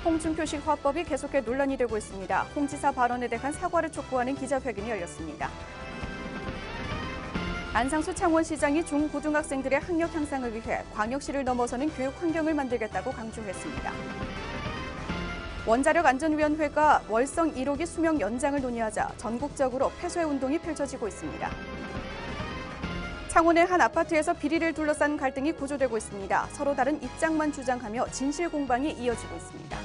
홍준표식 화법이 계속해 논란이 되고 있습니다. 홍 지사 발언에 대한 사과를 촉구하는 기자회견이 열렸습니다. 안상수 창원시장이 중고등학생들의 학력 향상을 위해 광역시를 넘어서는 교육 환경을 만들겠다고 강조했습니다. 원자력안전위원회가 월성 1호기 수명 연장을 논의하자 전국적으로 폐쇄 운동이 펼쳐지고 있습니다. 창원의 한 아파트에서 비리를 둘러싼 갈등이 고조되고 있습니다. 서로 다른 입장만 주장하며 진실 공방이 이어지고 있습니다.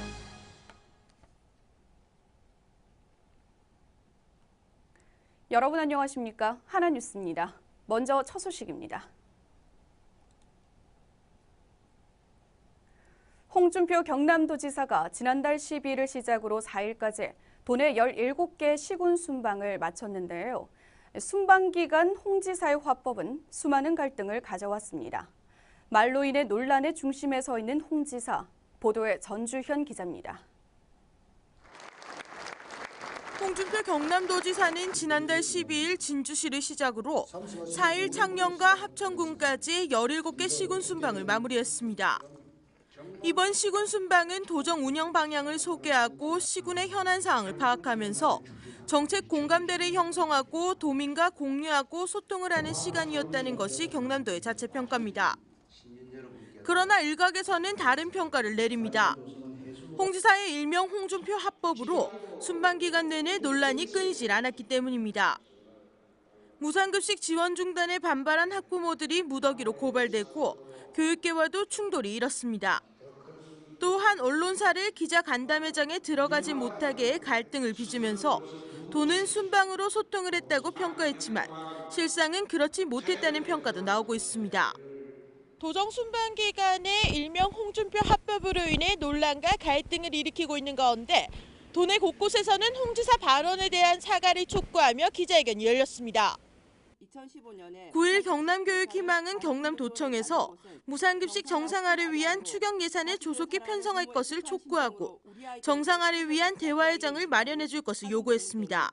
여러분 안녕하십니까? 하나뉴스입니다. 먼저 첫 소식입니다. 홍준표 경남도지사가 지난달 12일을 시작으로 4일까지 도내 17개 시군 순방을 마쳤는데요. 순방 기간 홍 지사의 화법은 수많은 갈등을 가져왔습니다. 말로 인해 논란의 중심에 서 있는 홍 지사, 보도에 전주현 기자입니다. 홍준표 경남도지사는 지난달 12일 진주시를 시작으로 4일 창녕과 합천군까지 17개 시군 순방을 마무리했습니다. 이번 시군 순방은 도정 운영 방향을 소개하고 시군의 현안 사항을 파악하면서 정책 공감대를 형성하고 도민과 공유하고 소통을 하는 시간이었다는 것이 경남도의 자체 평가입니다. 그러나 일각에서는 다른 평가를 내립니다. 홍 지사의 일명 홍준표 합법으로 순방 기간 내내 논란이 끊이질 않았기 때문입니다. 무상급식 지원 중단에 반발한 학부모들이 무더기로 고발되고 교육계와도 충돌이 일었습니다. 또한 언론사를 기자 간담회장에 들어가지 못하게 해 갈등을 빚으면서 도는 순방으로 소통을 했다고 평가했지만 실상은 그렇지 못했다는 평가도 나오고 있습니다. 도정 순방 기간에 일명 홍준표 합법으로 인해 논란과 갈등을 일으키고 있는 가운데 도내 곳곳에서는 홍 지사 발언에 대한 사과를 촉구하며 기자회견이 열렸습니다. 9일 경남교육희망은 경남도청에서 무상급식 정상화를 위한 추경 예산을 조속히 편성할 것을 촉구하고 정상화를 위한 대화의 장을 마련해 줄 것을 요구했습니다.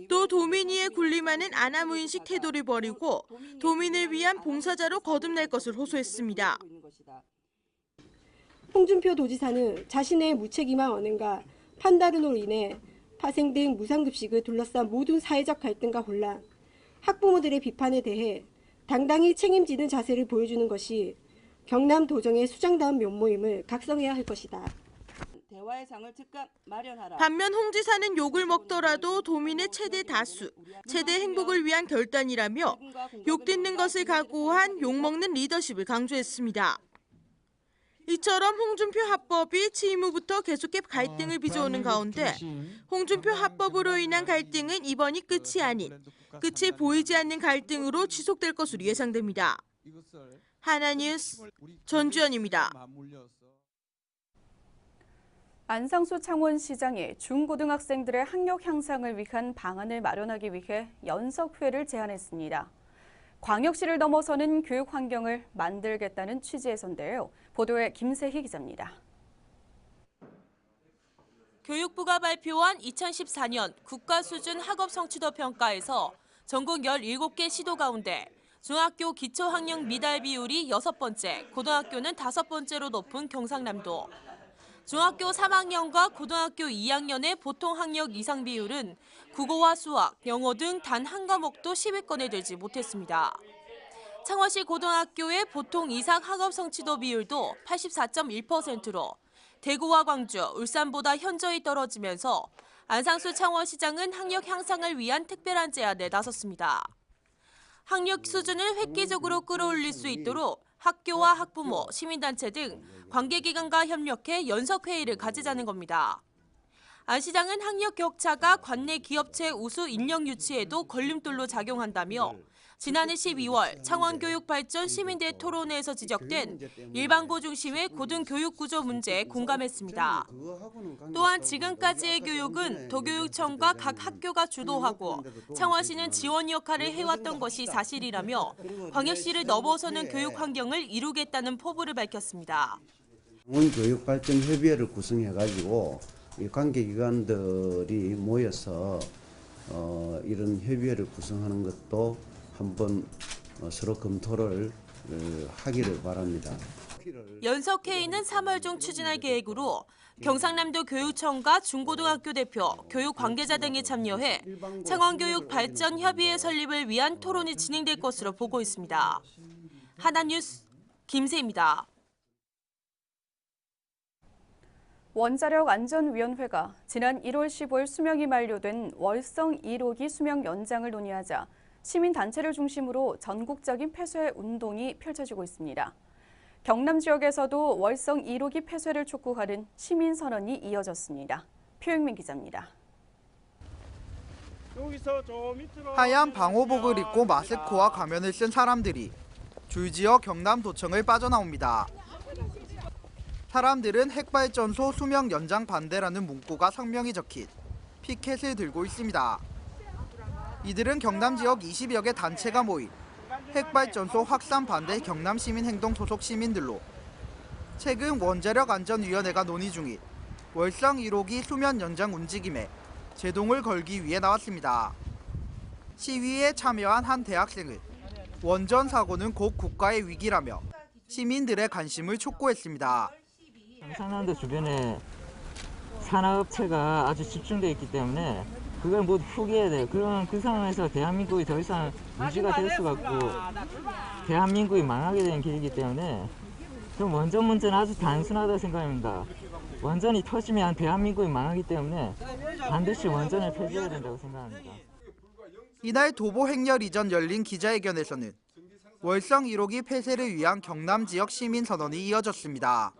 또 도민위에 군림하는 아나무인식 태도를 버리고 도민을 위한 봉사자로 거듭날 것을 호소했습니다. 홍준표 도지사는 자신의 무책임한 언행과 판단으로 인해 파생된 무상급식을 둘러싼 모든 사회적 갈등과 혼란, 학부모들의 비판에 대해 당당히 책임지는 자세를 보여주는 것이 경남도정의 수장다운 면모임을 각성해야 할 것이다. 반면 홍 지사는 욕을 먹더라도 도민의 최대 다수, 최대 행복을 위한 결단이라며 욕 듣는 것을 각오한 욕먹는 리더십을 강조했습니다. 이처럼 홍준표 합법이 취임 후부터 계속해 갈등을 빚어오는 가운데 홍준표 합법으로 인한 갈등은 이번이 끝이 아닌, 끝이 보이지 않는 갈등으로 지속될 것으로 예상됩니다. 하나뉴스 전주현입니다. 안상수 창원시장이 중고등학생들의 학력 향상을 위한 방안을 마련하기 위해 연석회를 제안했습니다. 광역시를 넘어서는 교육 환경을 만들겠다는 취지에서인데요. 보도에 김세희 기자입니다. 교육부가 발표한 2014년 국가수준 학업 성취도 평가에서 전국 17개 시도 가운데 중학교 기초학력 미달 비율이 6번째, 고등학교는 5번째로 높은 경상남도. 중학교 3학년과 고등학교 2학년의 보통 학력 이상 비율은 국어와 수학, 영어 등 단 한 과목도 10위권에 들지 못했습니다. 창원시 고등학교의 보통 이상 학업 성취도 비율도 84.1%로 대구와 광주, 울산보다 현저히 떨어지면서 안상수 창원시장은 학력 향상을 위한 특별한 제안에 나섰습니다. 학력 수준을 획기적으로 끌어올릴 수 있도록 학교와 학부모, 시민단체 등 관계기관과 협력해 연석회의를 가지자는 겁니다. 안 시장은 학력 격차가 관내 기업체 우수 인력 유치에도 걸림돌로 작용한다며 지난해 12월 창원교육발전 시민대 토론회에서 지적된 일반고 중심의 고등교육 구조 문제에 공감했습니다. 또한 지금까지의 교육은 도교육청과 각 학교가 주도하고 창원시는 지원 역할을 해왔던 것이 사실이라며 광역시를 넘어서는 교육 환경을 이루겠다는 포부를 밝혔습니다. 창원교육발전협의회를 구성해가지고 관계기관들이 모여서 이런 협의회를 구성하는 것도 한번 서로 검토를 하기를 바랍니다. 연석 회의는 3월 중 추진할 계획으로 경상남도 교육청과 중고등학교 대표, 교육 관계자 등이 참여해 창원교육 발전 협의회 설립을 위한 토론이 진행될 것으로 보고 있습니다. 하나뉴스 김세입니다. 원자력안전위원회가 지난 1월 15일 수명이 만료된 월성 1호기 수명 연장을 논의하자 시민단체를 중심으로 전국적인 폐쇄 운동이 펼쳐지고 있습니다. 경남 지역에서도 월성 1호기 폐쇄를 촉구하는 시민선언이 이어졌습니다. 표영민 기자입니다. 하얀 방호복을 입고 마스크와 가면을 쓴 사람들이 줄지어 경남도청을 빠져나옵니다. 사람들은 핵발전소 수명 연장 반대라는 문구가 성명이 적힌 피켓을 들고 있습니다. 이들은 경남 지역 20여 개 단체가 모인 핵발전소 확산 반대 경남시민행동 소속 시민들로 최근 원자력안전위원회가 논의 중인 월성 1호기 수명 연장 움직임에 제동을 걸기 위해 나왔습니다. 시위에 참여한 한 대학생은 원전 사고는 곧 국가의 위기라며 시민들의 관심을 촉구했습니다. 경상남도 주변에 산업체가 아주 집중되어 있기 때문에 그걸 모두 포기해야 돼요. 그러면 그 상황에서 대한민국이 더 이상 유지가 될 수가 없고 대한민국이 망하게 되는 길이기 때문에 좀 원전 문제는 아주 단순하다고 생각합니다. 원전이 터지면 대한민국이 망하기 때문에 반드시 원전을 폐지해야 된다고 생각합니다. 이날 도보 행렬 이전 열린 기자회견에서는 월성 1호기 폐쇄를 위한 경남 지역 시민 선언이 이어졌습니다.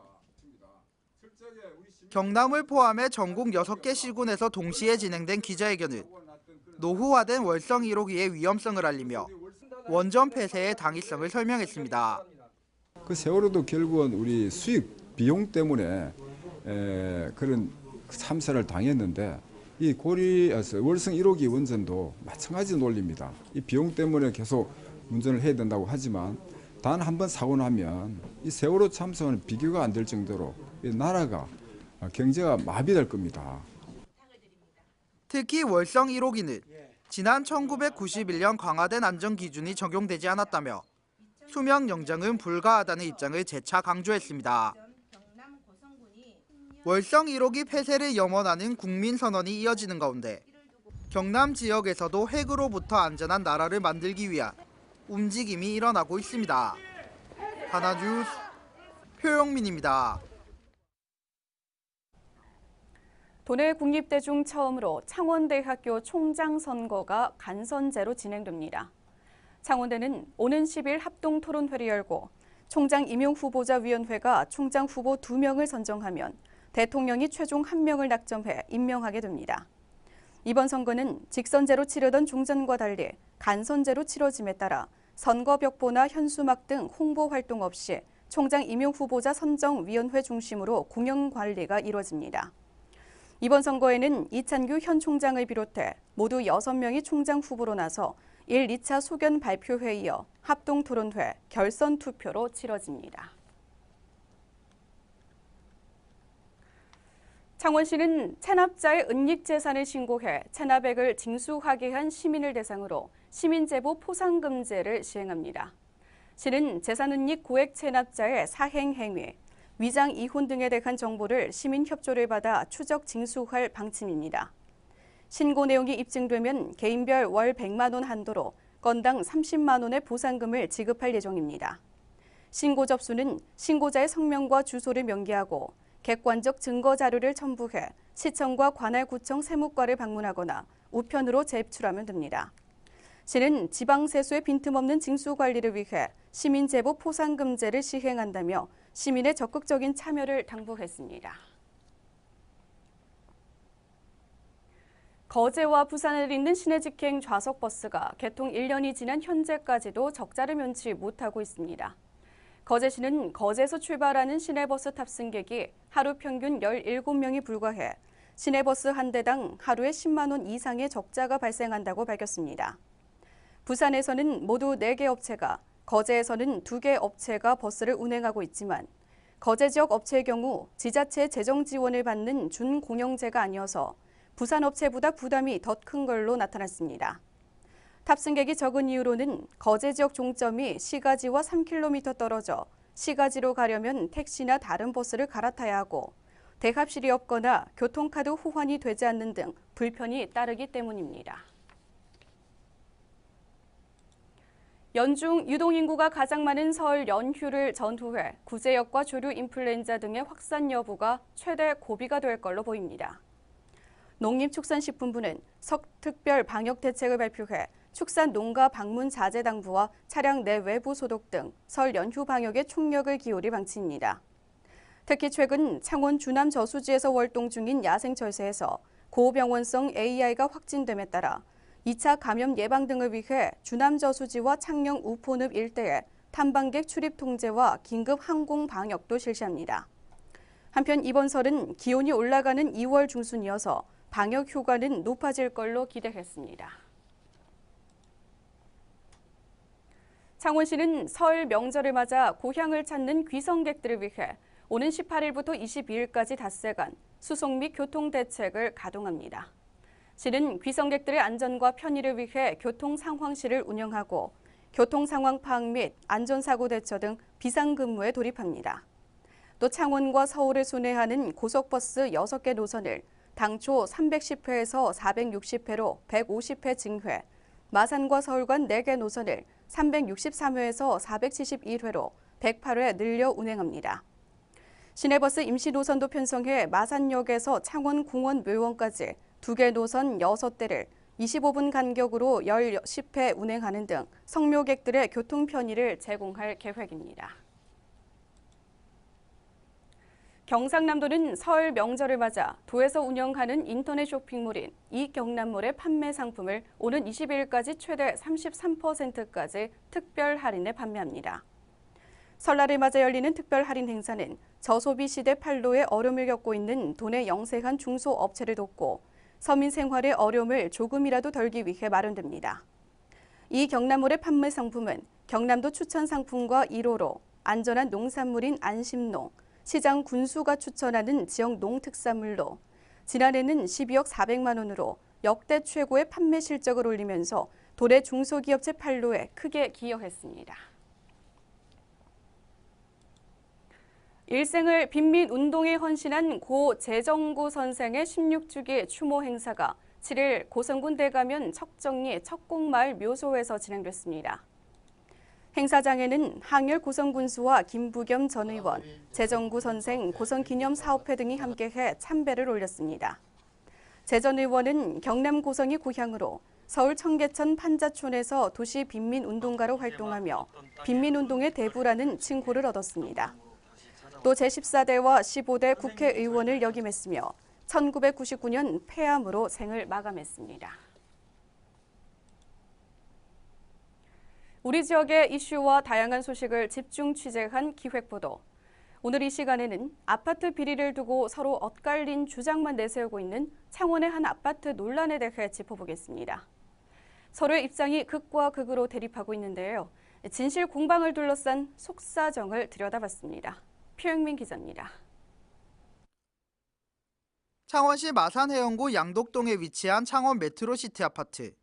경남을 포함해 전국 6개 시군에서 동시에 진행된 기자회견은 노후화된 월성 1호기의 위험성을 알리며 원전 폐쇄의 당위성을 설명했습니다. 그 세월호도 결국은 우리 수익 비용 때문에 그런 참사를 당했는데 이 월성 1호기 원전도 마찬가지 논리입니다. 이 비용 때문에 계속 운전을 해야 된다고 하지만 단 한 번 사고 나면 이 세월호 참사는 비교가 안 될 정도로 이 나라가 경제가 마비될 겁니다. 특히 월성 1호기는 지난 1991년 강화된 안전기준이 적용되지 않았다며 수명 연장은 불가하다는 입장을 재차 강조했습니다. 월성 1호기 폐쇄를 염원하는 국민선언이 이어지는 가운데 경남 지역에서도 핵으로부터 안전한 나라를 만들기 위한 움직임이 일어나고 있습니다. 하나뉴스 표영민입니다. 도내 국립대 중 처음으로 창원대학교 총장 선거가 간선제로 진행됩니다. 창원대는 오는 10일 합동토론회를 열고 총장 임용후보자위원회가 총장 후보 2명을 선정하면 대통령이 최종 1명을 낙점해 임명하게 됩니다. 이번 선거는 직선제로 치르던 종전과 달리 간선제로 치러짐에 따라 선거벽보나 현수막 등 홍보 활동 없이 총장 임용후보자 선정위원회 중심으로 공영 관리가 이루어집니다. 이번 선거에는 이찬규 현 총장을 비롯해 모두 6명이 총장 후보로 나서 1, 2차 소견 발표회에 이어 합동토론회, 결선 투표로 치러집니다. 창원시는 체납자의 은닉재산을 신고해 체납액을 징수하게 한 시민을 대상으로 시민제보 포상금제를 시행합니다. 시는 재산은닉 고액 체납자의 사행 행위, 위장 이혼 등에 대한 정보를 시민 협조를 받아 추적 징수할 방침입니다. 신고 내용이 입증되면 개인별 월 100만 원 한도로 건당 30만 원의 보상금을 지급할 예정입니다. 신고 접수는 신고자의 성명과 주소를 명기하고 객관적 증거 자료를 첨부해 시청과 관할구청 세무과를 방문하거나 우편으로 제출하면 됩니다. 시는 지방세수의 빈틈없는 징수 관리를 위해 시민제보 포상금제를 시행한다며 시민의 적극적인 참여를 당부했습니다. 거제와 부산을 잇는 시내직행 좌석버스가 개통 1년이 지난 현재까지도 적자를 면치 못하고 있습니다. 거제시는 거제에서 출발하는 시내버스 탑승객이 하루 평균 17명이 불과해 시내버스 한 대당 하루에 10만 원 이상의 적자가 발생한다고 밝혔습니다. 부산에서는 모두 4개 업체가, 거제에서는 2개 업체가 버스를 운행하고 있지만 거제 지역 업체의 경우 지자체 재정 지원을 받는 준공영제가 아니어서 부산 업체보다 부담이 더 큰 걸로 나타났습니다. 탑승객이 적은 이유로는 거제 지역 종점이 시가지와 3km 떨어져 시가지로 가려면 택시나 다른 버스를 갈아타야 하고 대합실이 없거나 교통카드 호환이 되지 않는 등 불편이 따르기 때문입니다. 연중 유동인구가 가장 많은 설 연휴를 전후해 구제역과 조류 인플루엔자 등의 확산 여부가 최대 고비가 될 걸로 보입니다. 농림축산식품부는 석 특별 방역 대책을 발표해 축산 농가 방문 자제 당부와 차량 내 외부 소독 등 설 연휴 방역에 총력을 기울일 방침입니다. 특히 최근 창원 주남 저수지에서 활동 중인 야생철새에서 고병원성 AI가 확진됨에 따라 2차 감염 예방 등을 위해 주남 저수지와 창녕 우포늪 일대에 탐방객 출입 통제와 긴급 항공 방역도 실시합니다. 한편 이번 설은 기온이 올라가는 2월 중순이어서 방역 효과는 높아질 걸로 기대했습니다. 창원시는 설 명절을 맞아 고향을 찾는 귀성객들을 위해 오는 18일부터 22일까지 닷새간 수송 및 교통 대책을 가동합니다. 시는 귀성객들의 안전과 편의를 위해 교통상황실을 운영하고 교통상황 파악 및 안전사고 대처 등 비상근무에 돌입합니다. 또 창원과 서울을 순회하는 고속버스 6개 노선을 당초 310회에서 460회로 150회 증회, 마산과 서울 간 4개 노선을 363회에서 471회로 108회 늘려 운행합니다. 시내버스 임시 노선도 편성해 마산역에서 창원공원 묘원까지 2개 노선 6대를 25분 간격으로 10회 운행하는 등 성묘객들의 교통 편의를 제공할 계획입니다. 경상남도는 설 명절을 맞아 도에서 운영하는 인터넷 쇼핑몰인 이경남몰의 판매 상품을 오는 20일까지 최대 33%까지 특별 할인에 판매합니다. 설날을 맞아 열리는 특별 할인 행사는 저소비 시대 판로에 어려움을 겪고 있는 도내 영세한 중소업체를 돕고 서민 생활의 어려움을 조금이라도 덜기 위해 마련됩니다. 이 경남몰의 판매 상품은 경남도 추천 상품과 1호로 안전한 농산물인 안심농, 시장 군수가 추천하는 지역 농특산물로 지난해는 12억 400만 원으로 역대 최고의 판매 실적을 올리면서 도내 중소기업체 판로에 크게 기여했습니다. 일생을 빈민운동에 헌신한 고 재정구 선생의 16주기 추모 행사가 7일 고성군 대가면 척정리 척곡마을 묘소에서 진행됐습니다. 행사장에는 항열 고성군수와 김부겸 전 의원, 재정구 선생 고성기념사업회 등이 함께해 참배를 올렸습니다. 재 전 의원은 경남 고성이 고향으로 서울 청계천 판자촌에서 도시 빈민운동가로 활동하며 빈민운동의 대부라는 칭호를 얻었습니다. 또 제14대와 15대 국회의원을 역임했으며 1999년 폐암으로 생을 마감했습니다. 우리 지역의 이슈와 다양한 소식을 집중 취재한 기획보도. 오늘 이 시간에는 아파트 비리를 두고 서로 엇갈린 주장만 내세우고 있는 창원의 한 아파트 논란에 대해 짚어보겠습니다. 서로의 입장이 극과 극으로 대립하고 있는데요. 진실 공방을 둘러싼 속사정을 들여다봤습니다. 표영민 기자입니다. 창원시 마산해영구 양덕동에 위치한 창원 메트로시티 아파트.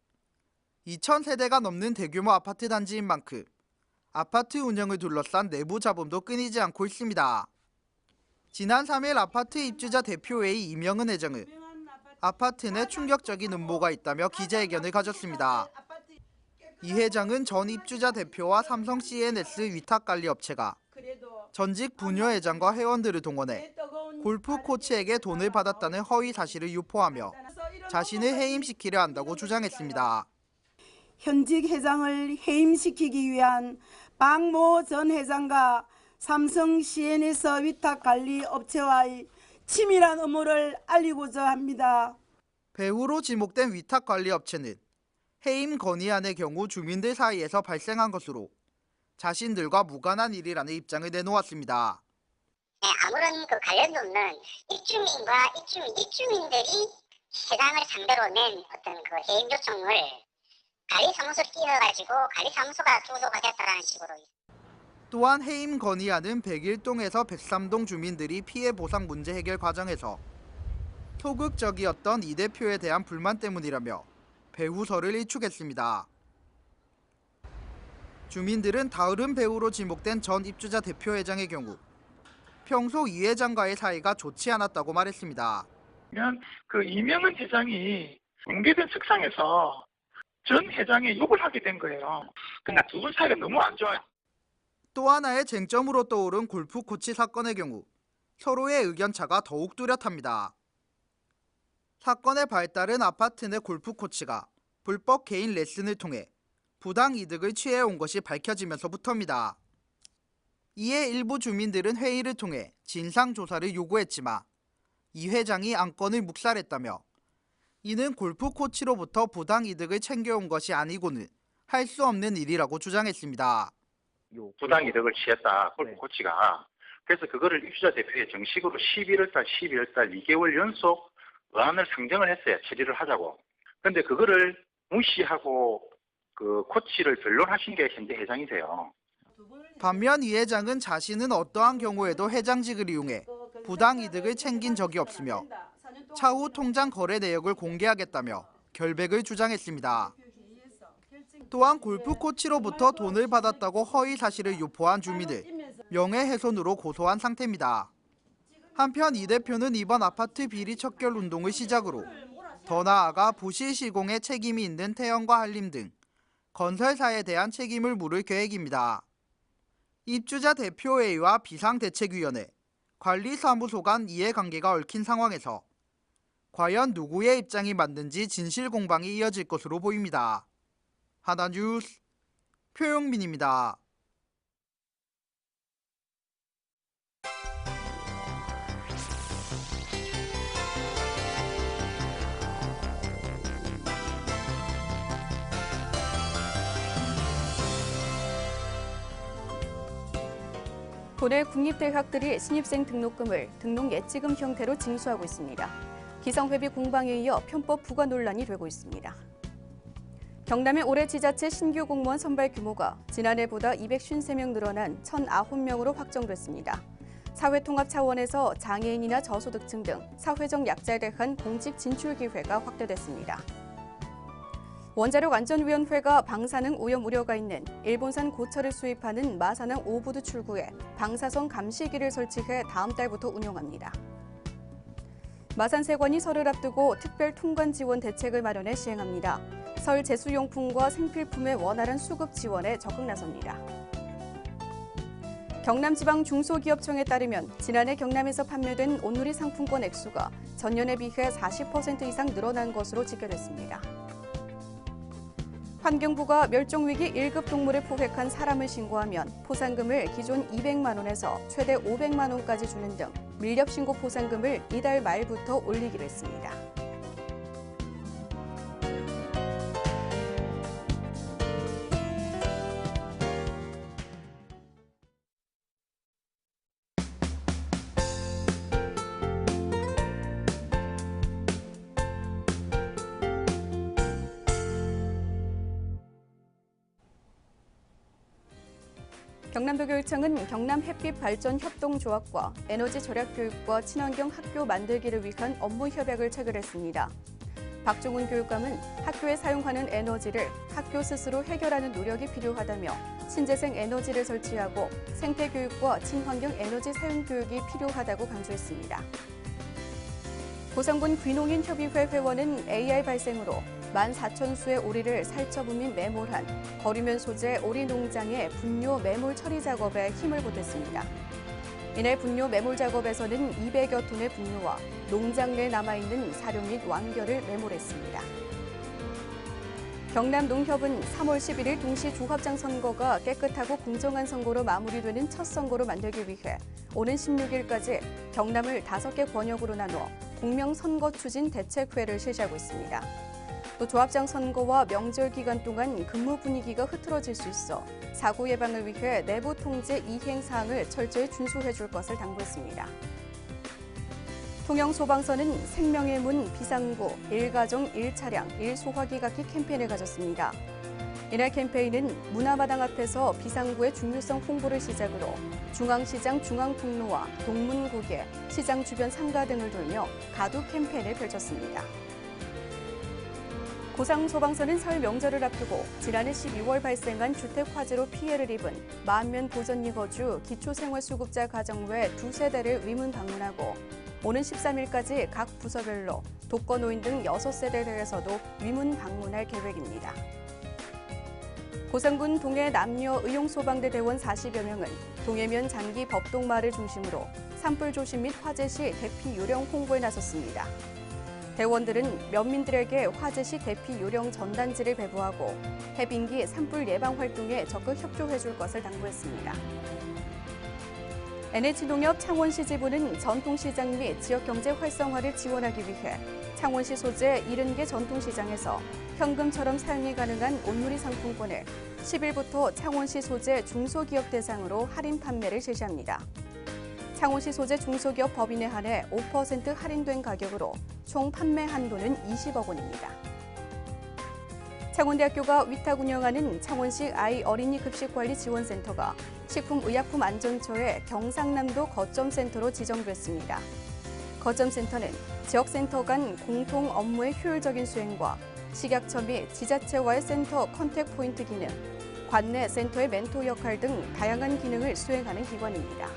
2,000세대가 넘는 대규모 아파트 단지인 만큼 아파트 운영을 둘러싼 내부 잡음도 끊이지 않고 있습니다. 지난 3일 아파트 입주자 대표회의 이명은 회장은 아파트 내 충격적인 음모가 있다며 기자회견을 가졌습니다. 이 회장은 전 입주자 대표와 삼성 C&S 위탁관리업체가 전직 부녀회장과 회원들을 동원해 골프 코치에게 돈을 받았다는 허위 사실을 유포하며 자신을 해임시키려 한다고 주장했습니다. 현직 회장을 해임시키기 위한 박모 전 회장과 삼성 C&S 위탁관리업체와의 치밀한 음모를 알리고자 합니다. 배후로 지목된 위탁관리업체는 해임 건의안의 경우 주민들 사이에서 발생한 것으로 자신들과 무관한 일이라는 입장을 내놓았습니다. 아무런 관련도 없는 입주민과 입주민들이 회장을 상대로 낸 어떤 해임 요청을 관리사무소를 끼워가지고 관리사무소가 주소가 됐다라는 식으로. 또한 해임 건의안은 101동에서 103동 주민들이 피해 보상 문제 해결 과정에서 소극적이었던 이 대표에 대한 불만 때문이라며 배후설을 일축했습니다. 주민들은 다으름 배우로 지목된 전 입주자 대표회장의 경우 평소 이 회장과의 사이가 좋지 않았다고 말했습니다. 그 이명은 회장이 공개된 책상에서 전 회장의 욕을 하게 된 거예요. 그러니까 두 분 사이가 너무 안 좋아요. 또 하나의 쟁점으로 떠오른 골프 코치 사건의 경우 서로의 의견차가 더욱 뚜렷합니다. 사건의 발달은 아파트 내 골프 코치가 불법 개인 레슨을 통해 부당 이득을 취해온 것이 밝혀지면서부터입니다. 이에 일부 주민들은 회의를 통해 진상조사를 요구했지만 이 회장이 안건을 묵살했다며 이는 골프 코치로부터 부당 이득을 챙겨온 것이 아니고는 할 수 없는 일이라고 주장했습니다. 부당 이득을 취했다, 골프 코치가. 그래서 그거를 입주자 대표에 정식으로 11월달 2개월 연속 의안을 상정을 했어요. 처리를 하자고. 그런데 그거를 무시하고 그 코치를 변론하신 게 현재 회장이세요. 반면 이 회장은 자신은 어떠한 경우에도 회장직을 이용해 부당 이득을 챙긴 적이 없으며 차후 통장 거래 내역을 공개하겠다며 결백을 주장했습니다. 또한 골프 코치로부터 돈을 받았다고 허위 사실을 유포한 주민을 명예훼손으로 고소한 상태입니다. 한편 이 대표는 이번 아파트 비리 척결 운동을 시작으로 더 나아가 부실 시공에 책임이 있는 태영과 한림 등 건설사에 대한 책임을 물을 계획입니다. 입주자 대표회의와 비상대책위원회, 관리사무소 간 이해관계가 얽힌 상황에서 과연 누구의 입장이 맞는지 진실 공방이 이어질 것으로 보입니다. 하나뉴스 표용민입니다. 도내 국립대학들이 신입생 등록금을 등록 예치금 형태로 징수하고 있습니다. 기성회비 공방에 이어 편법 부과 논란이 되고 있습니다. 경남의 올해 지자체 신규 공무원 선발 규모가 지난해보다 253명 늘어난 1,009명으로 확정됐습니다. 사회통합 차원에서 장애인이나 저소득층 등 사회적 약자에 대한 공직 진출 기회가 확대됐습니다. 원자력안전위원회가 방사능 오염 우려가 있는 일본산 고철을 수입하는 마산항 5부두 출구에 방사선 감시기를 설치해 다음 달부터 운영합니다. 마산세관이 설을 앞두고 특별 통관 지원 대책을 마련해 시행합니다. 설 제수용품과 생필품의 원활한 수급 지원에 적극 나섭니다. 경남지방중소기업청에 따르면 지난해 경남에서 판매된 온누리 상품권 액수가 전년에 비해 40% 이상 늘어난 것으로 집계됐습니다. 환경부가 멸종위기 1급 동물을 포획한 사람을 신고하면 포상금을 기존 200만 원에서 최대 500만 원까지 주는 등 밀렵신고 포상금을 이달 말부터 올리기로 했습니다. 경남도교육청은 경남햇빛발전협동조합과 에너지 절약 교육과 친환경 학교 만들기를 위한 업무 협약을 체결했습니다. 박종훈 교육감은 학교에 사용하는 에너지를 학교 스스로 해결하는 노력이 필요하다며 신재생 에너지를 설치하고 생태교육과 친환경 에너지 사용 교육이 필요하다고 강조했습니다. 고성군 귀농인협의회 회원은 AI 발생으로 14,000수의 오리를 살처분 및 매몰한 거류면 소재 오리 농장의 분뇨 매몰 처리 작업에 힘을 보탰습니다. 이내 분뇨 매몰 작업에서는 200여 톤의 분뇨와 농장 내에 남아있는 사료 및 완결을 매몰했습니다. 경남농협은 3월 11일 동시 조합장 선거가 깨끗하고 공정한 선거로 마무리되는 첫 선거로 만들기 위해 오는 16일까지 경남을 5개 권역으로 나누어 공명선거 추진 대책회를 실시하고 있습니다. 또 조합장 선거와 명절 기간 동안 근무 분위기가 흐트러질 수 있어 사고 예방을 위해 내부 통제 이행 사항을 철저히 준수해 줄 것을 당부했습니다. 통영소방서는 생명의 문 비상구 1가정 1차량 1소화기 갖기 캠페인을 가졌습니다. 이날 캠페인은 문화마당 앞에서 비상구의 중요성 홍보를 시작으로 중앙시장 중앙통로와 동문고개, 시장 주변 상가 등을 돌며 가두 캠페인을 펼쳤습니다. 고상소방서는 설 명절을 앞두고 지난해 12월 발생한 주택 화재로 피해를 입은 만면 보전리 거주 기초생활수급자 가정 외 2세대를 위문 방문하고 오는 13일까지 각 부서별로 독거노인 등 6세대에 대해서도 위문 방문할 계획입니다. 고성군 동해 남녀 의용소방대 대원 40여 명은 동해면 장기 법동마을 중심으로 산불 조심 및 화재 시 대피 요령 홍보에 나섰습니다. 대원들은 면민들에게 화재 시 대피 요령 전단지를 배부하고 해빙기 산불 예방 활동에 적극 협조해 줄 것을 당부했습니다. NH농협 창원시 지부는 전통시장 및 지역경제 활성화를 지원하기 위해 창원시 소재 70개 전통시장에서 현금처럼 사용이 가능한 온누리 상품권을 10일부터 창원시 소재 중소기업 대상으로 할인 판매를 실시합니다. 창원시 소재 중소기업 법인에 한해 5% 할인된 가격으로 총 판매 한도는 20억 원입니다. 창원대학교가 위탁 운영하는 창원시 아이 어린이 급식관리 지원센터가 식품의약품안전처의 경상남도 거점센터로 지정됐습니다. 거점센터는 지역센터 간 공통 업무의 효율적인 수행과 식약처 및 지자체와의 센터 컨택 포인트 기능, 관내 센터의 멘토 역할 등 다양한 기능을 수행하는 기관입니다.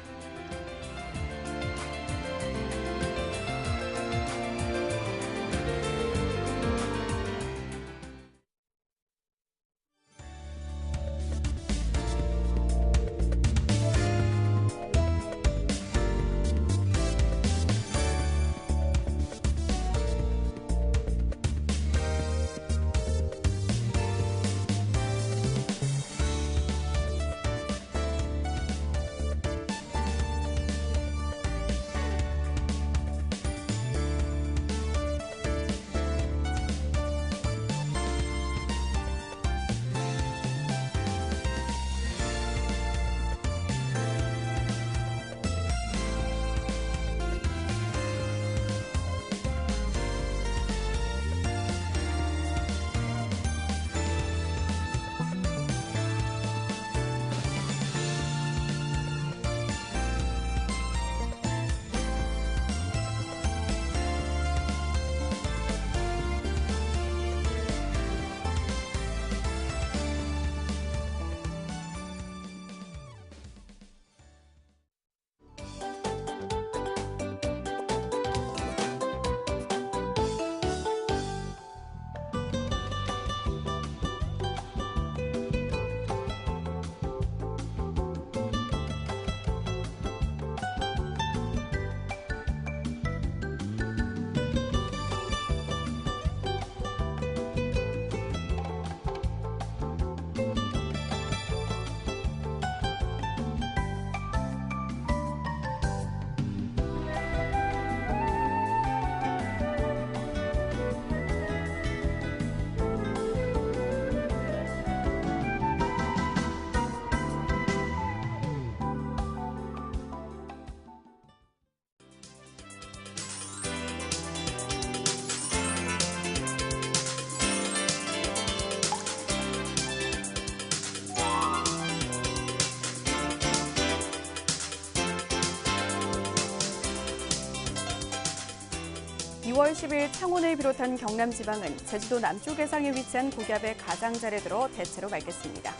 (2월 10일) 창원을 비롯한 경남 지방은 제주도 남쪽 해상에 위치한 고기압의 가장자리에 들어 대체로 맑겠습니다.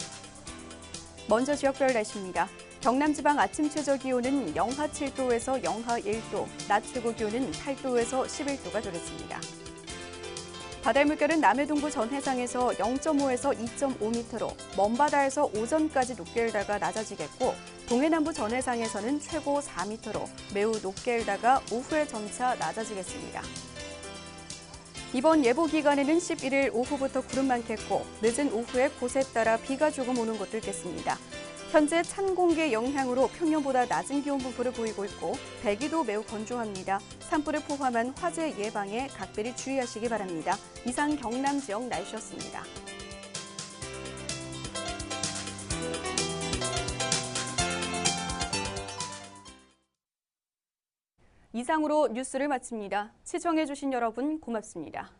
먼저 지역별 날씨입니다. 경남 지방 아침 최저 기온은 영하 7도에서 영하 1도, 낮 최고 기온은 8도에서 11도가 되겠습니다. 바다의 물결은 남해 동부 전 해상에서 0.5에서 2.5m로 먼바다에서 오전까지 높게 일다가 낮아지겠고 동해 남부 전 해상에서는 최고 4m로 매우 높게 일다가 오후에 점차 낮아지겠습니다. 이번 예보 기간에는 11일 오후부터 구름 많겠고 늦은 오후에 곳에 따라 비가 조금 오는 곳도 있겠습니다. 현재 찬 공기의 영향으로 평년보다 낮은 기온 분포를 보이고 있고 대기도 매우 건조합니다. 산불을 포함한 화재 예방에 각별히 주의하시기 바랍니다. 이상 경남 지역 날씨였습니다. 이상으로 뉴스를 마칩니다. 시청해주신 여러분 고맙습니다.